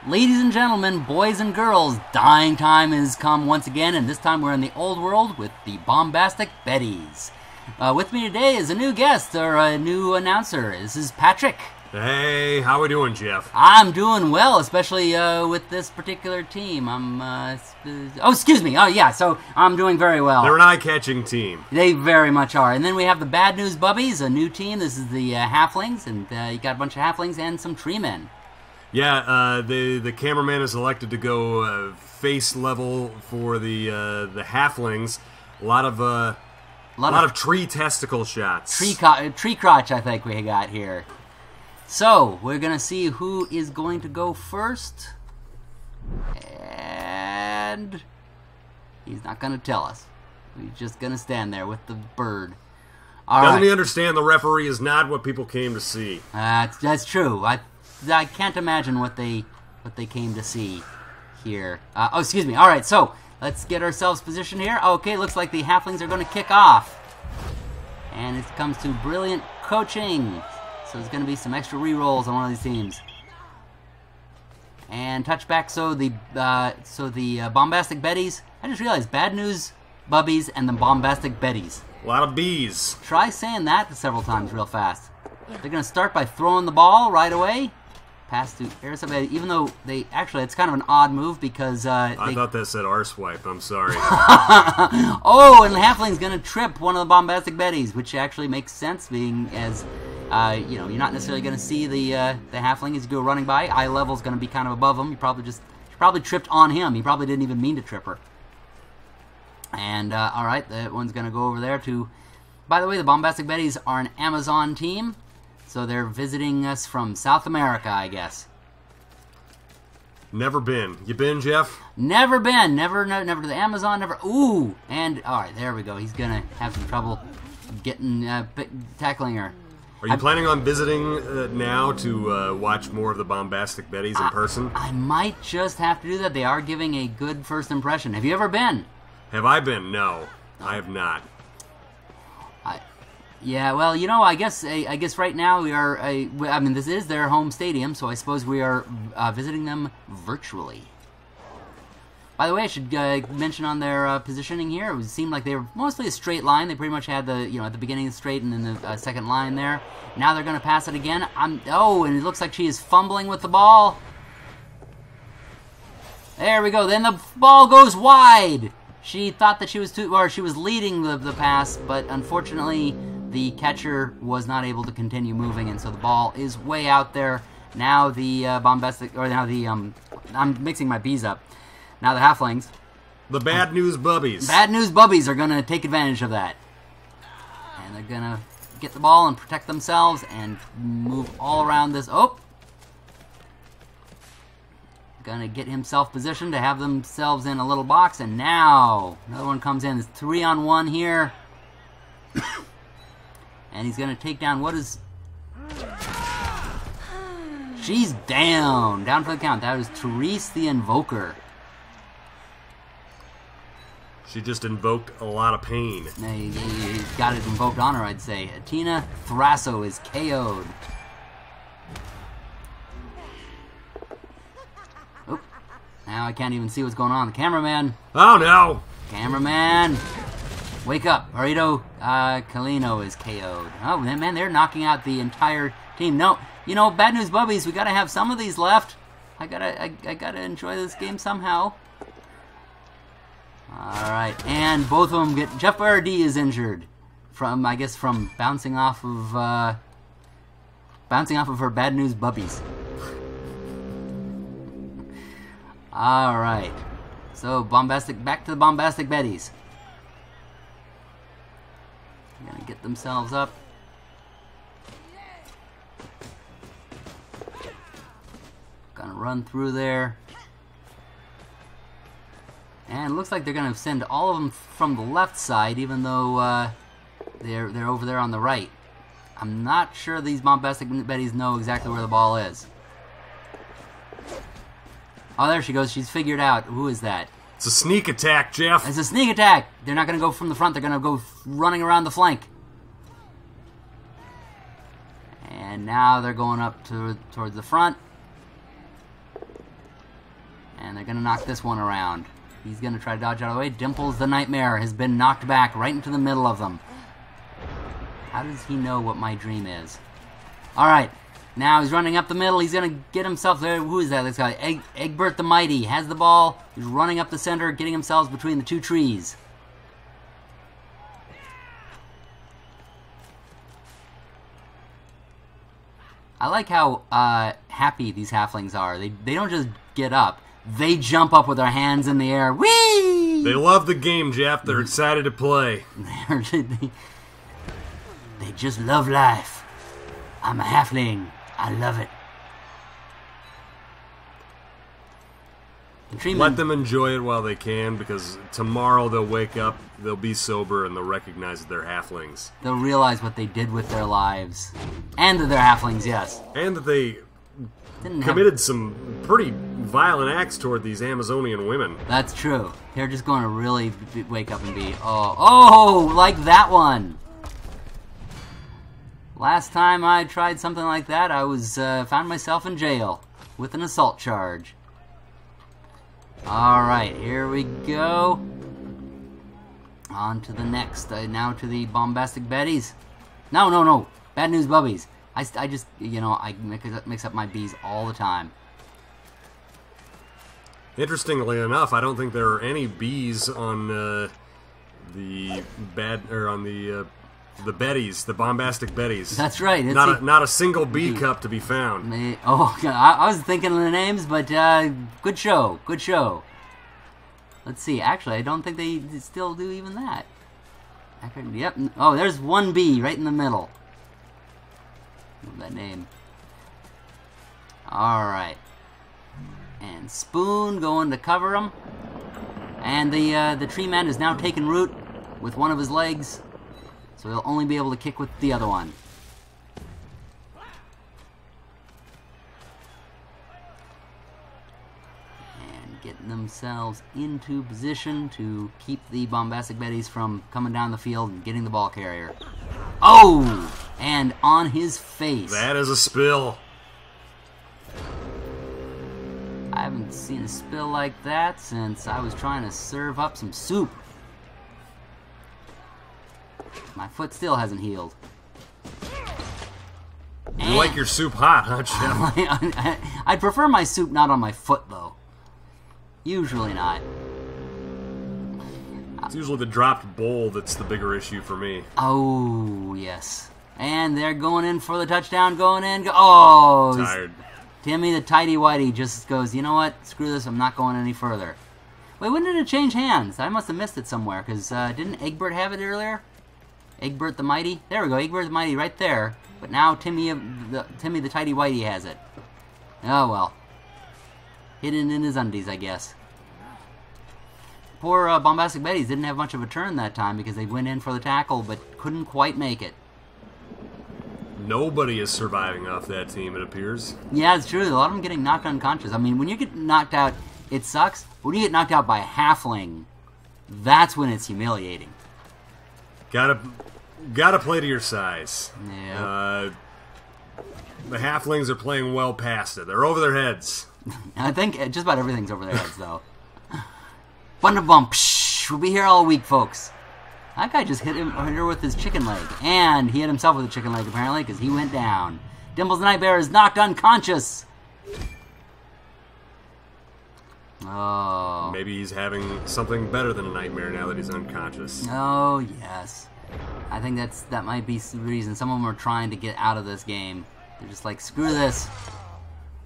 Ladies and gentlemen, boys and girls, dying time has come once again, and this time we're in the old world with the Bombastic Betties. With me today is a new guest, or a new announcer. This is Patrick. Hey, how we doing, Jeff? I'm doing well, especially with this particular team. Excuse me. Oh, yeah, so I'm doing very well. They're an eye-catching team. They very much are. And then we have the Bad News Bubbies, a new team. This is the Halflings, and you got a bunch of Halflings and some Tree Men. Yeah, the cameraman is elected to go face level for the Halflings. A lot of tree testicle shots. Tree crotch, I think we got here. So, we're going to see who is going to go first. And he's not going to tell us. He's just going to stand there with the bird. Doesn't he understand the referee is not what people came to see? That's true. I can't imagine what they came to see here. Excuse me. All right, so let's get ourselves positioned here. Okay, looks like the Halflings are going to kick off. And it comes to brilliant coaching. So there's going to be some extra re-rolls on one of these teams. And touchback, so the Bombastic Betties. I just realized Bad News Bubbies and the Bombastic Betties. A lot of bees. Try saying that several times real fast. They're going to start by throwing the ball right away. Pass to Aeron, even though it's kind of an odd move because I thought that said arsewipe. I'm sorry. Oh, and the Halfling's going to trip one of the Bombastic Betties, which actually makes sense, being as you're not necessarily going to see the Halfling as you go running by. Eye level's going to be kind of above him. She probably tripped on him. He probably didn't even mean to trip her. And all right, that one's going to go over there to. By the way, the Bombastic Betties are an Amazon team. So they're visiting us from South America, I guess. Never been. You been, Jeff? Never been. Never to the Amazon. Never. Ooh. And all right, there we go. He's gonna have some trouble tackling her. Are you planning on visiting now to watch more of the Bombastic Betties in person? I might just have to do that. They are giving a good first impression. Have you ever been? Have I been? No, I have not. Yeah, well, I guess right now we are. This is their home stadium, so I suppose we are visiting them virtually. By the way, I should mention on their positioning here, it seemed like they were mostly a straight line. They pretty much had at the beginning straight and then the second line there. Now they're going to pass it again. And it looks like she is fumbling with the ball. There we go. Then the ball goes wide. She thought that she was she was leading the pass, but unfortunately the catcher was not able to continue moving, and so the ball is way out there. Now the I'm mixing my bees up. Now the Halflings. The Bad News Bubbies. Bad News Bubbies are going to take advantage of that. And they're going to get the ball and protect themselves and move all around this. Oh! Going to get himself positioned to have themselves in a little box, and now another one comes in. It's 3-on-1 here. And he's going to take down She's down. Down for the count. That was Therese the Invoker. She just invoked a lot of pain. He got it invoked on her, I'd say. Tina Thrasso is KO'd. Oh, now I can't even see what's going on. The cameraman. Oh, no. Cameraman. Wake up. Arito Kalino is KO'd. Oh, man, they're knocking out the entire team. No, Bad News Bubbies, we got to have some of these left. I gotta enjoy this game somehow. All right, and both of them Jeff R.D. is injured from bouncing off of her Bad News Bubbies. All right, so back to the Bombastic Betties. They're gonna get themselves up. Gonna run through there. And it looks like they're going to send all of them from the left side, even though they're over there on the right. I'm not sure these Bombastic Betties know exactly where the ball is. Oh, there she goes. She's figured out. Who is that? It's a sneak attack, Jeff. It's a sneak attack. They're not going to go from the front. They're going to go running around the flank. And now they're going up towards the front. And they're going to knock this one around. He's going to try to dodge out of the way. Dimples the Nightmare has been knocked back right into the middle of them. How does he know what my dream is? Alright, now he's running up the middle. He's going to get himself there. Who is that? This guy, Egbert the Mighty, has the ball. He's running up the center, getting himself between the two trees. I like how happy these halflings are. They don't just get up. They jump up with their hands in the air. Whee! They love the game, Jeff. They're excited to play. They just love life. I'm a halfling. I love it. Let them enjoy it while they can, because tomorrow they'll wake up, they'll be sober, and they'll recognize that they're halflings. They'll realize what they did with their lives. And that they're halflings, yes. And that they committed some pretty violent acts toward these Amazonian women. That's true. They're just going to really wake up and be, oh, like that one. Last time I tried something like that, I was found myself in jail with an assault charge. Alright, here we go. On to the next. Now to the Bombastic Betties. No. Bad News Bubbies. I just, I mix up my B's all the time. Interestingly enough, I don't think there are any B's on the Betties, the Bombastic Betties. That's right. It's not a single B cup to be found. I was thinking of the names, but good show. Let's see. Actually, I don't think they still do even that. Yep. Oh, there's one B right in the middle. That name. All right. And Spoon going to cover him. And the tree man has now taken root with one of his legs. So he'll only be able to kick with the other one. And getting themselves into position to keep the Bombastic Betties from coming down the field and getting the ball carrier. Oh! And on his face. That is a spill. I haven't seen a spill like that since I was trying to serve up some soup. My foot still hasn't healed. You like your soup hot, huh, Jeff? I prefer my soup not on my foot, though. Usually not. It's usually the dropped bowl that's the bigger issue for me. Oh, yes. And they're going in for the touchdown, oh! Tired. Timmy the Tidy Whitey just goes, you know what? Screw this, I'm not going any further. Wait, when did it change hands? I must have missed it somewhere, because didn't Egbert have it earlier? Egbert the Mighty? There we go, Egbert the Mighty right there. But now Timmy the Tidy Whitey has it. Oh well. Hidden in his undies, I guess. Poor Bombastic Betties didn't have much of a turn that time because they went in for the tackle but couldn't quite make it. Nobody is surviving off that team, it appears. Yeah, it's true. A lot of them getting knocked unconscious. I mean, when you get knocked out, it sucks. When you get knocked out by a halfling, that's when it's humiliating. Gotta play to your size. Yeah. The halflings are playing well past it. They're over their heads. I think just about everything's over their heads, though. Bump. We'll be here all week, folks. That guy just hit her with his chicken leg. And he hit himself with a chicken leg, apparently, because he went down. Dimples the Night Bear is knocked unconscious. Oh. Maybe he's having something better than a nightmare now that he's unconscious. Oh, yes. I think that might be the reason. Some of them are trying to get out of this game. They're just like, screw this.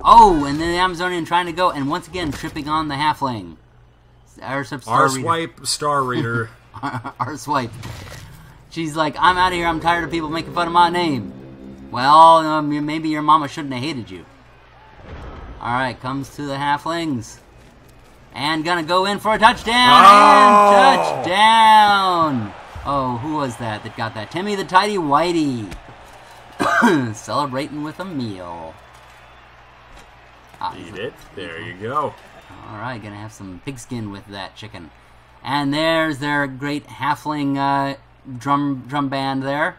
Oh, and then the Amazonian trying to go, and once again, tripping on the halfling. R-Swipe Star Reader. R-Swipe. She's like, I'm out of here. I'm tired of people making fun of my name. Well, maybe your mama shouldn't have hated you. Alright, comes to the halflings. And gonna go in for a touchdown. Oh! And touchdown. Oh, who was that got that? Timmy the Tidy Whitey. Celebrating with a meal. Eat it. There you go. Alright, gonna have some pigskin with that chicken. And there's their great halfling drum band there.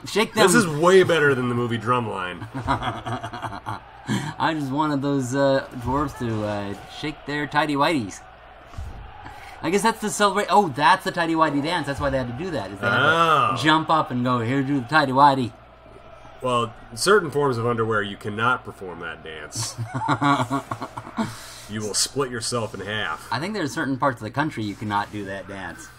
Shake them. This is way better than the movie Drumline. I just wanted those dwarves to shake their tighty-whities. I guess that's the celebrate. Oh, that's the tighty-whitey dance. That's why they had to do that. Is they had to jump up and go, here, do the tighty-whitey. Well, certain forms of underwear, you cannot perform that dance. You will split yourself in half. I think there's certain parts of the country you cannot do that dance.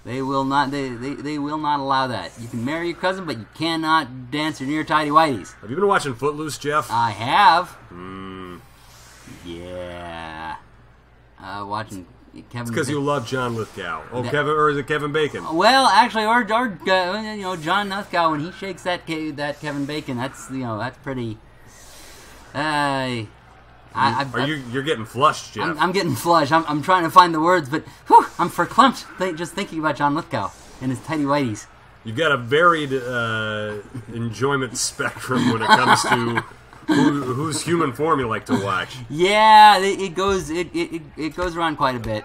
They will not. They will not allow that. You can marry your cousin, but you cannot dance near tighty-whities. Have you been watching Footloose, Jeff? I have. Yeah. Watching Kevin. It's because you love John Lithgow. Oh, Kevin, or is it Kevin Bacon? Well, actually, or John Lithgow, when he shakes that Kevin Bacon, that's that's pretty. You're getting flushed, Jeff. I'm getting flushed. I'm trying to find the words, but I'm verklempt just thinking about John Lithgow and his tighty-whities. You've got a varied enjoyment spectrum when it comes to whose human form you like to watch. Yeah, it goes around quite a bit.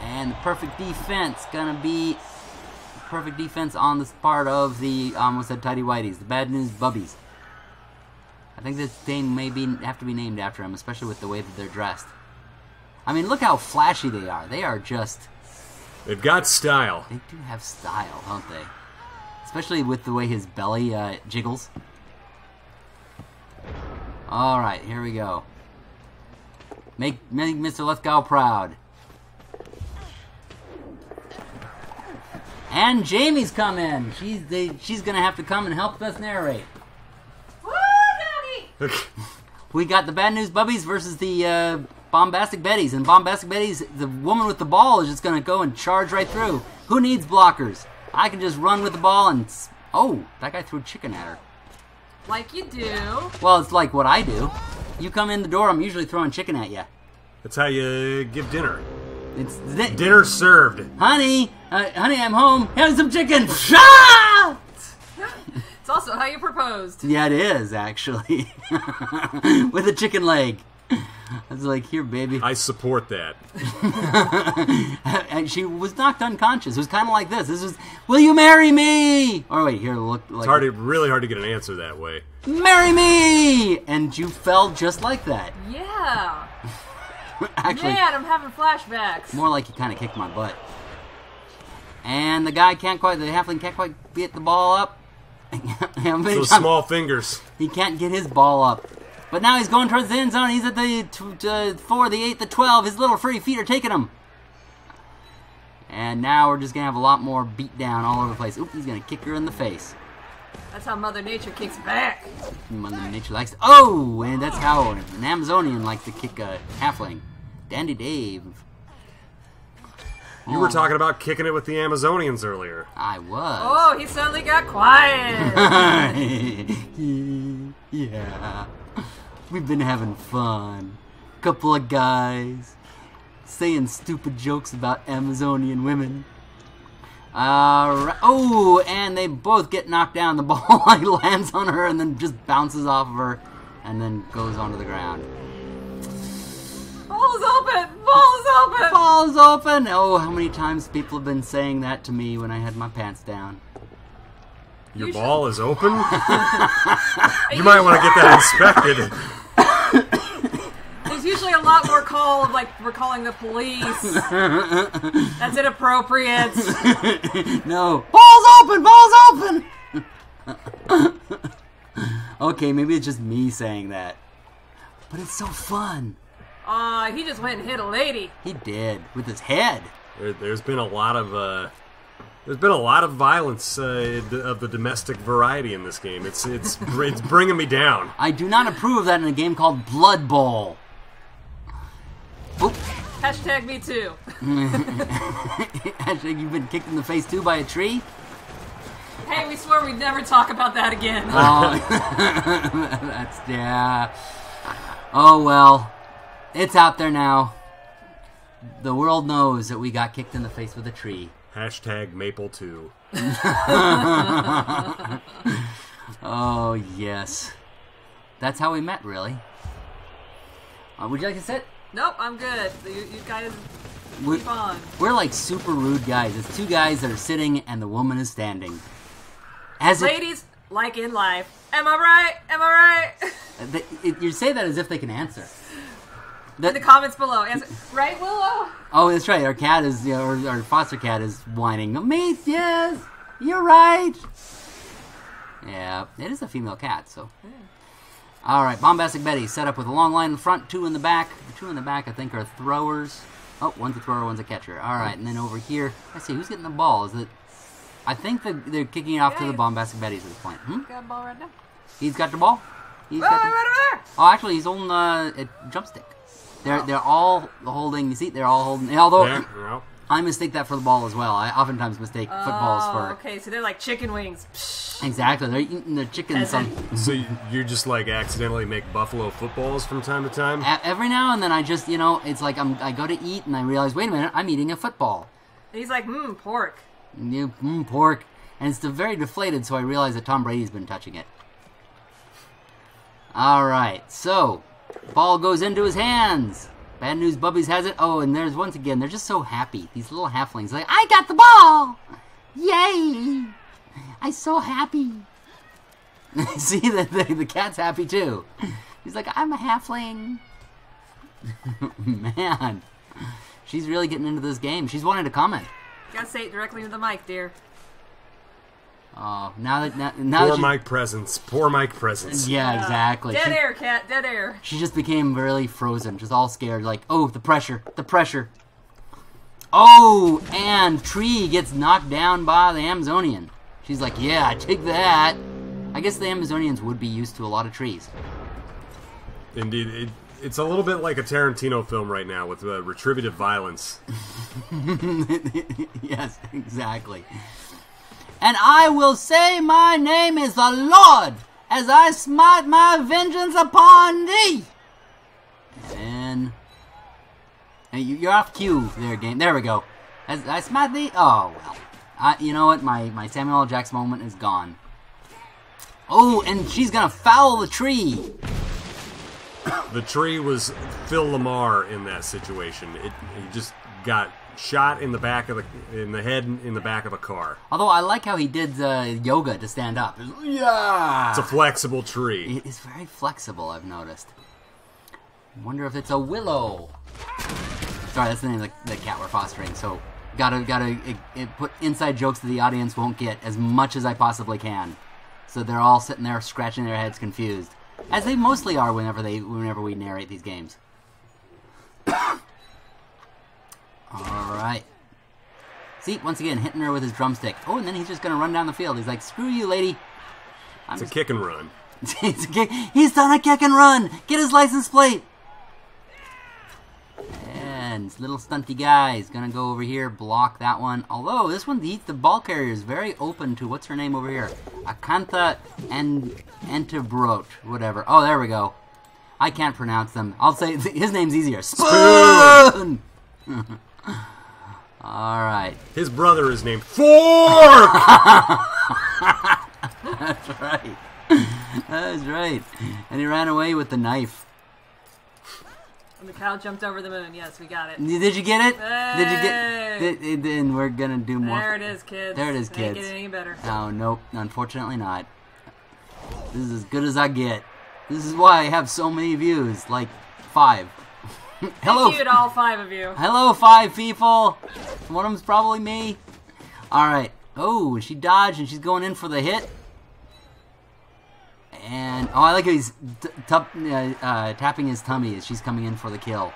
And the perfect defense gonna be perfect defense on this part of the almost said tighty-whities, the Bad News Bubbies. I think this thing may have to be named after him, especially with the way that they're dressed. I mean, look how flashy they are. They are just... They've got style. They do have style, don't they? Especially with the way his belly jiggles. Alright, here we go. Make Mr. Lithgow proud. And Jamie's come in. She's going to have to come and help us narrate. We got the Bad News Bubbies versus the Bombastic Betties. And Bombastic Betties, the woman with the ball is just going to go and charge right through. Who needs blockers? I can just run with the ball and... Oh, that guy threw chicken at her. Like you do. Well, it's like what I do. You come in the door, I'm usually throwing chicken at you. That's how you give dinner. It's dinner served. Honey, I'm home. Here's some chicken. It's also how you proposed. Yeah, it is, actually. With a chicken leg. I was like, here, baby. I support that. And she was knocked unconscious. It was kind of like this. This was, will you marry me? Or wait, here, look. It's really hard to get an answer that way. Marry me! And you fell just like that. Yeah. Actually, man, I'm having flashbacks. More like he kind of kicked my butt. And the halfling can't quite get the ball up. Those small fingers. He can't get his ball up. But now he's going towards the end zone. He's at the 4, the 8, the 12. His little furry feet are taking him. And now we're just going to have a lot more beat down all over the place. Oop, he's going to kick her in the face. That's how Mother Nature kicks back. Mother Nature likes to... Oh, and that's how an Amazonian likes to kick a halfling. Dandy Dave. You were talking about kicking it with the Amazonians earlier. I was. Oh, he suddenly got quiet. Yeah. We've been having fun. Couple of guys saying stupid jokes about Amazonian women. Oh, and they both get knocked down. The ball lands on her and then just bounces off of her and then goes onto the ground. Ball is open! Ball is open! Ball is open! Oh, how many times people have been saying that to me when I had my pants down. Your ball is open? You might want to get that inspected. There's usually a lot more call of, like, we're calling the police. That's inappropriate. No. Ball's open! Ball's open! Okay, maybe it's just me saying that. But it's so fun. He just went and hit a lady. He did, with his head. There's been a lot of violence of the domestic variety in this game. It's bringing me down. I do not approve of that in a game called Blood Bowl. Oop. Hashtag me too. Hashtag you've been kicked in the face too by a tree? Hey, we swore we'd never talk about that again. Oh, yeah. Oh well. It's out there now. The world knows that we got kicked in the face with a tree. Hashtag Maple 2. Oh, yes. That's how we met, really. Would you like to sit? Nope, I'm good. You guys keep on. We're like super rude guys. It's two guys that are sitting and the woman is standing. Ladies, like in life. Am I right? Am I right? You say that as if they can answer. In the comments below. Answer. Right, Willow? Oh, that's right. Our cat is, our foster cat is whining. Me, yes, you're right. Yeah, it is a female cat, so. All right, Bombastic Betty set up with a long line in front, 2 in the back. The 2 in the back, I think, are throwers. Oh, one's a thrower, one's a catcher. All right, and then over here, let's see, who's getting the ball? Is it? I think they're kicking it off to the Bombastic Betties at this point. Got a ball right now. He's got the ball. He's got right over there. Oh, actually, he's holding a drumstick. They're all holding. You see, they're all holding. Although I mistake that for the ball as well. I oftentimes mistake footballs for. Okay, so they're like chicken wings. Exactly, they're eating the chicken. So you just like accidentally make buffalo footballs from time to time? Every now and then, I just it's like I go to eat and I realize, wait a minute, I'm eating a football. And he's like, pork. Pork, and it's very deflated. So I realize that Tom Brady's been touching it. All right, so ball goes into his hands. Bad news, Bubbies has it. Oh, and there's once again, they're just so happy. These little halflings, like, I got the ball! Yay! I'm so happy. See, the cat's happy too. He's like, I'm a halfling. Man, she's really getting into this game. She's wanting to comment. Gotta say it directly into the mic, dear. Oh, now that poor mic presence. Poor mic presence. Yeah, exactly. Dead air, cat. Dead air. She just became really frozen, just all scared. Like, oh, the pressure. Oh, and Tree gets knocked down by the Amazonian. She's like, yeah, take that. I guess the Amazonians would be used to a lot of trees. Indeed, it's a little bit like a Tarantino film right now with retributive violence. Yes, exactly. And I will say my name is the Lord, as I smite my vengeance upon thee. And you're off cue there, game. There we go. As I smite thee. Oh, well. You know what? My Samuel L. Jackson moment is gone. Oh, and she's going to foul the tree. The tree was Phil Lamar in that situation. He just got shot in the back of in the head in the back of a car. Although I like how he did yoga to stand up. Yeah, it's a flexible tree. It's very flexible. I've noticed. I wonder if it's a willow. Sorry, that's the name of the cat we're fostering. So gotta put inside jokes that the audience won't get as much as I possibly can. So they're all sitting there scratching their heads, confused, as they mostly are whenever we narrate these games. Alright. See, once again, hitting her with his drumstick. Oh, and then he's just going to run down the field. He's like, screw you, lady. It's a kick and run. It's a kick. He's done a kick and run. Get his license plate. And this little stunty guy is going to go over here, block that one. Although, this one, the ball carrier is very open to, what's her name over here? Acantha and Entebrot, whatever. Oh, there we go. I can't pronounce them. I'll say, his name's easier. Spoon! Alright. His brother is named Fork! That's right. That's right. And he ran away with the knife. And the cow jumped over the moon. Yes, we got it. Did you get it? Hey! Did you get it? Then we're gonna do more. There it is, kids. There it is, Ain't kids. getting any better. Oh, nope. Unfortunately not. This is as good as I get. This is why I have so many views. Like, 5. Hello. Thank you to all 5 of you. Hello, 5 people. One of them's probably me. Alright. Oh, she dodged and she's going in for the hit. And, oh, I like how he's tapping his tummy as she's coming in for the kill.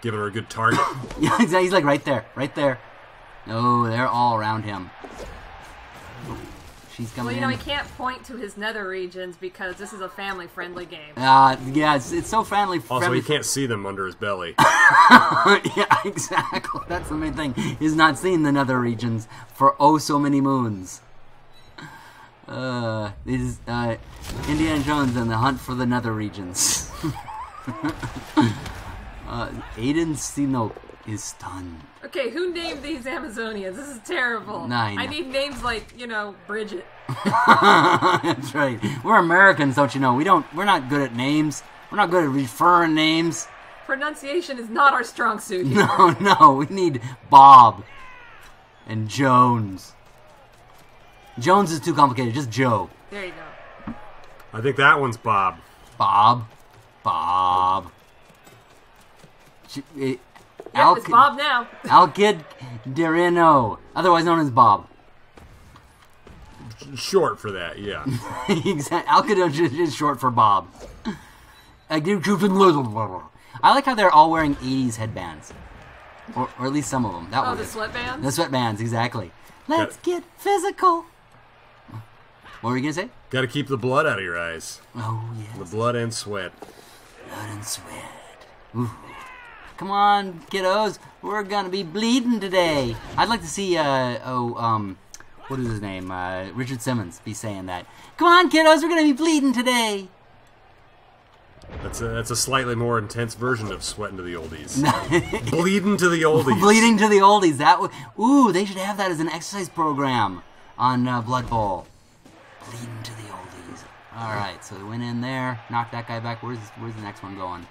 Giving her a good target. Yeah, he's like right there. Right there. Oh, they're all around him. She's coming Well, in. he can't point to his nether regions because this is a family-friendly game. Yeah, it's so friendly. Also, he can't see them under his belly. Yeah, exactly. That's the main thing. He's not seen the nether regions for oh so many moons. This is Indiana Jones and the Hunt for the Nether Regions. Aedon Synope is stunned. Okay, who named these Amazonians? This is terrible. I need names like, Bridget. That's right. We're Americans, don't you know? We're not good at names. We're not good at referring names. Pronunciation is not our strong suit. No, we need Bob and Jones. Jones is too complicated. Just Joe. There you go. I think that one's Bob. Bob. It's Bob now. Alkid Derino, otherwise known as Bob. Short for that, yeah. Exactly. Alkid is short for Bob. I like how they're all wearing 80s headbands. Or at least some of them. That Oh, was the sweatbands? The sweatbands, exactly. Let's get physical. What were you going to say? Got to keep the blood out of your eyes. Oh, yes. The blood and sweat. Blood and sweat. Ooh. Come on, kiddos. We're going to be bleeding today. I'd like to see, what is his name? Richard Simmons be saying that. Come on, kiddos. We're going to be bleeding today. That's a slightly more intense version of sweating to the oldies. Bleeding to the oldies. Bleeding to the oldies. Ooh, they should have that as an exercise program on Blood Bowl. Bleeding to the oldies. All right, so we went in there, knocked that guy back. Where's the next one going?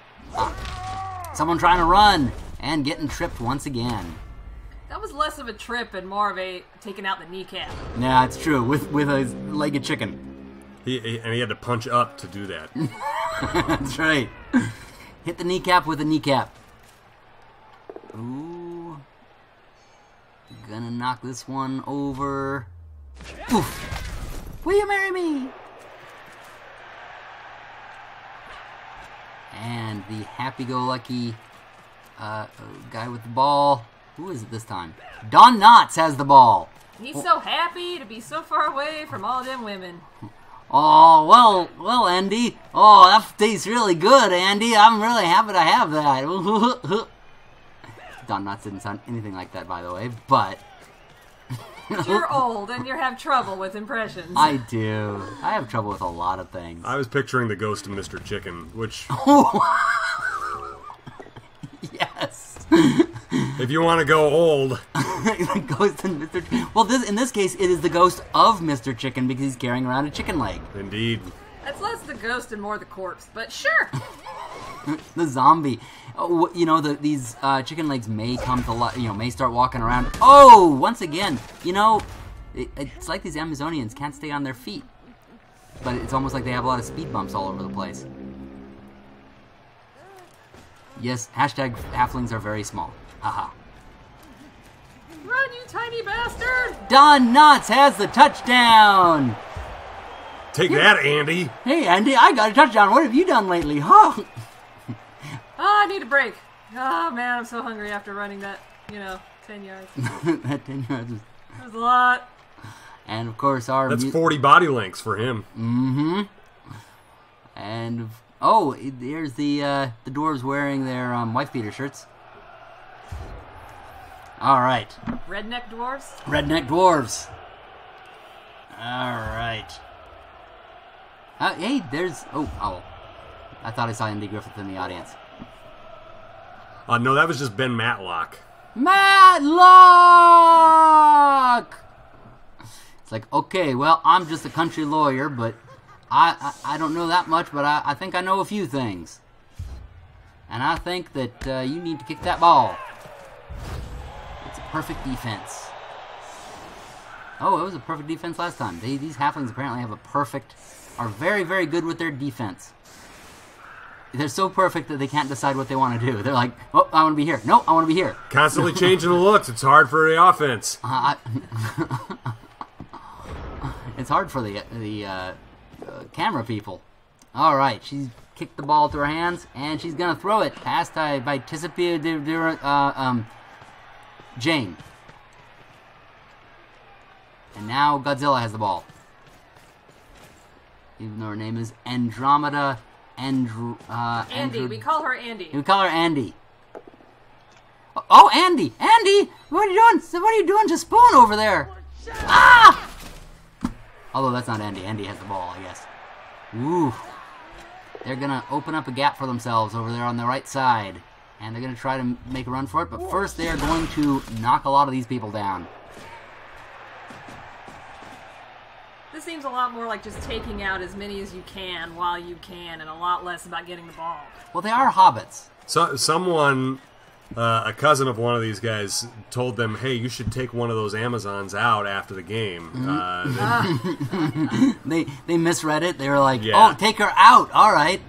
Someone trying to run and getting tripped once again. That was less of a trip and more of a taking out the kneecap. Yeah, it's true. With a leg of chicken. He had to punch up to do that. That's right. Hit the kneecap with a kneecap. Ooh. Gonna knock this one over. Oof. Will you marry me? And the happy-go-lucky guy with the ball. Who is it this time? Don Knotts has the ball. He's so happy to be so far away from all them women. Oh, well, Andy. Oh, that tastes really good, Andy. I'm really happy to have that. Don Knotts didn't sound anything like that, by the way, but... You're old and you have trouble with impressions. I do. I have trouble with a lot of things. I was picturing the ghost of Mr. Chicken, which... Yes. If you want to go old... The ghost of Mr. Chicken. Well, in this case, it is the ghost of Mr. Chicken because he's carrying around a chicken leg. Indeed. That's less the ghost and more the corpse, but sure. The zombie. Oh, you know, these chicken legs may come to life, may start walking around. Oh, once again, it's like these Amazonians can't stay on their feet. But it's almost like they have a lot of speed bumps all over the place. Yes, hashtag halflings are very small. Haha. Run, you tiny bastard! Don Knotts has the touchdown! Take that, Andy. Hey, Andy, I got a touchdown. What have you done lately? Huh? Oh, I need a break. Oh, man, I'm so hungry after running that, 10 yards. That 10 yards was... That was a lot. And, of course, That's 40 body lengths for him. Mm-hmm. And, oh, there's the dwarves wearing their wife-beater shirts. All right. Redneck dwarves? Redneck dwarves. All right. Hey, there's... Oh. I thought I saw Andy Griffith in the audience. No, that was just Ben Matlock. Matlock! It's like, okay, well, I'm just a country lawyer, but I don't know that much, but I think I know a few things. And I think that you need to kick that ball. It's a perfect defense. Oh, it was a perfect defense last time. These halflings apparently are very, very good with their defense. They're so perfect that they can't decide what they want to do. They're like, oh, I want to be here. No, I want to be here. Constantly changing the looks. It's hard for the offense. It's hard for the camera people. All right, she's kicked the ball to her hands, and she's going to throw it past by Jane. And now Godzilla has the ball. Even though her name is Andromeda. Andy. We call her Andy. We call her Andy. Oh, Andy! Andy! What are you doing? What are you doing to Spoon over there? Ah! Although that's not Andy. Andy has the ball, I guess. Ooh. They're going to open up a gap for themselves over there on the right side. And they're going to try to make a run for it. But first, they're going to knock a lot of these people down. This seems a lot more like just taking out as many as you can while you can, and a lot less about getting the ball. Well, they are hobbits. So someone A cousin of one of these guys told them, "Hey, you should take one of those Amazons out after the game." They misread it. They were like, Yeah. "Oh, take her out. All right."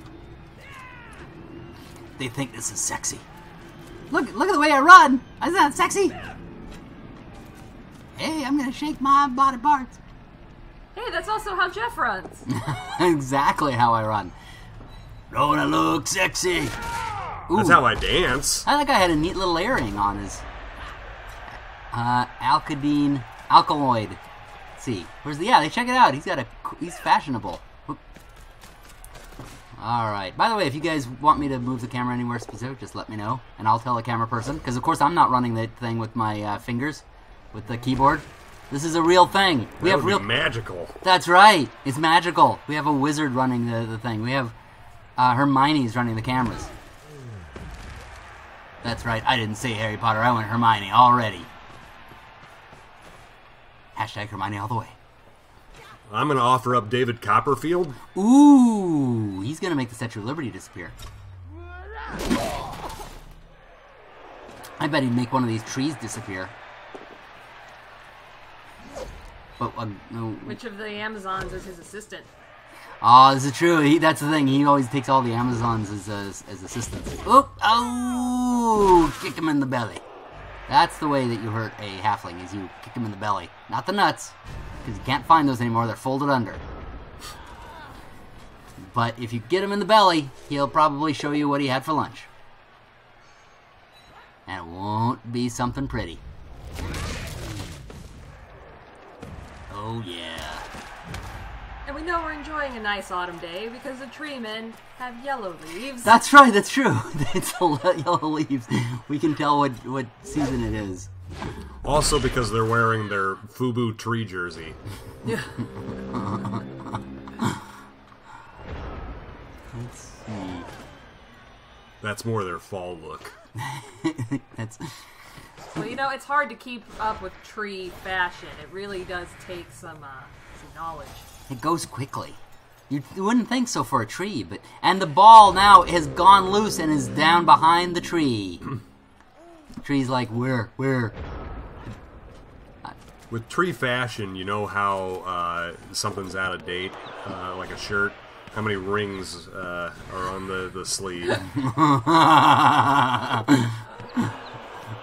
They think this is sexy. Look at the way I run. Isn't that sexy? Hey, I'm gonna shake my body parts. Hey, that's also how Jeff runs. Exactly how I run. Don't I look sexy? Ooh. That's how I dance. I think I had a neat little earring on his alkaloid. Let's see, where's the? Yeah, they check it out. He's fashionable. Oop. All right. By the way, if you guys want me to move the camera anywhere specific, just let me know, and I'll tell the camera person. Because of course I'm not running the thing with my fingers, with the keyboard. This is a real thing. We have real magical. That's right. It's magical. We have a wizard running the thing. We have Hermione's running the cameras. That's right. I didn't say Harry Potter. I went Hermione already. Hashtag Hermione all the way. I'm going to offer up David Copperfield. Ooh, he's going to make the Statue of Liberty disappear. I bet he'd make one of these trees disappear. But no. Which of the Amazons is his assistant? Oh, this is true. That's the thing. He always takes all the Amazons as assistants. Oop! Oh! Kick him in the belly. That's the way that you hurt a halfling, is you kick him in the belly. Not the nuts, because you can't find those anymore. They're folded under. But if you get him in the belly, he'll probably show you what he had for lunch. And it won't be something pretty. Oh, yeah. And we know we're enjoying a nice autumn day because the tree men have yellow leaves. That's right, that's true. It's yellow leaves. We can tell what season it is. Also because they're wearing their FUBU tree jersey. Yeah. Let's see. That's more their fall look. That's... Well, you know, it's hard to keep up with tree fashion. It really does take some knowledge. It goes quickly. You wouldn't think so for a tree, but... And the ball now has gone loose and is down behind the tree. The tree's like, where? With tree fashion, you know how something's out of date, like a shirt? How many rings are on the sleeve?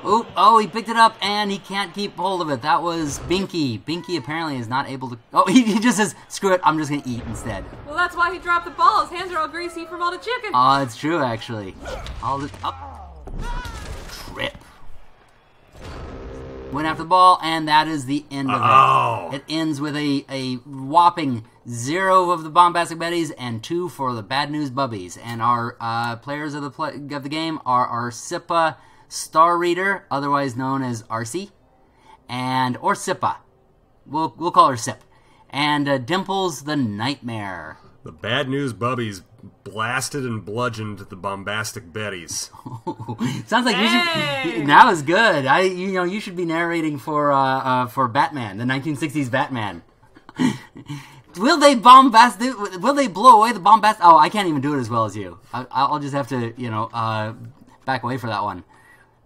Oh, he picked it up, and he can't keep hold of it. That was Binky. Binky apparently is not able to... Oh, he just says, screw it, I'm just going to eat instead. Well, that's why he dropped the ball. His hands are all greasy from all the chicken. Oh, it's true, actually. All the... Up. Trip. Went after the ball, and that is the end of it. It ends with a whopping 0 of the Bombastic Betties and 2 for the Bad News Bubbies. And our players of the game are our Sippa Star Reader, otherwise known as Arcee, or Sippa. We'll call her Sip. And Dimples the Nightmare. The Bad News Bubbies blasted and bludgeoned the Bombastic Betties. Sounds like you should. That was good. You should be narrating for Batman, the 1960s Batman. Will they blow away the bombast? Oh, I can't even do it as well as you. I'll just have to back away for that one.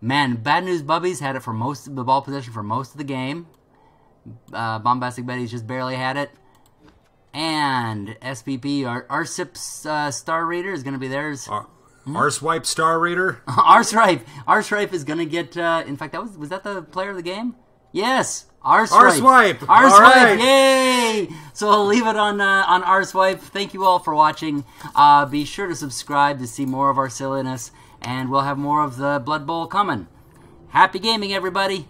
Man, Bad News Bubbies had it for most of the ball possession for most of the game. Bombastic Betties just barely had it. And SPP, our SIP's Star Reader is going to be theirs. Arswipe Star Reader? Arswipe is going to get... in fact, was that the player of the game? Yes! Arswipe! Arswipe! Right. Yay! So I'll leave it on Arswipe. Thank you all for watching. Be sure to subscribe to see more of our silliness. And we'll have more of the Blood Bowl coming. Happy gaming, everybody!